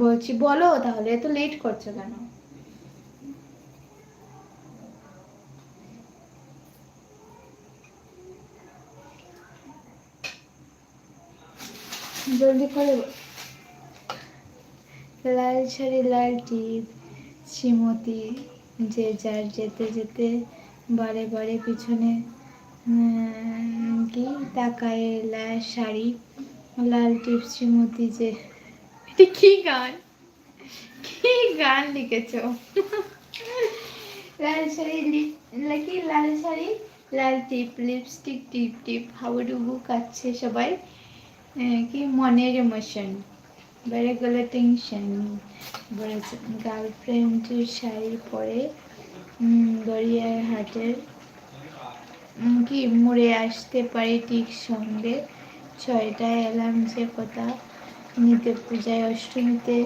বলছি, বলো তাহলে, এত লেট করছো কেন? জলদি করে লাল শাড়ি লাল টিপ, শ্রীমতী যে যার যেতে যেতে বারে বারে পিছনে কি তাকায়, লাল শাড়ি লাল টিপ, শ্রীমতী যে। এটা কি গান, কি গান লিখেছ? লাল শাড়ি কি লাল শাড়ি লাল টিপ, লিপস্টিক টিপ টিপ, হাবুডুবু কাচ্ছে সবাই, কি মনের ইমোশন বেড়ে গেলে টেনশন, গার্লফ্রেন্ডের শাড়ি পরে গড়িয়ার হাটের কি মুড়ে আসতে পারি ঠিক সঙ্গে, 6টায় এলাম যে কথা নিতে, পূজায় অষ্টমীতে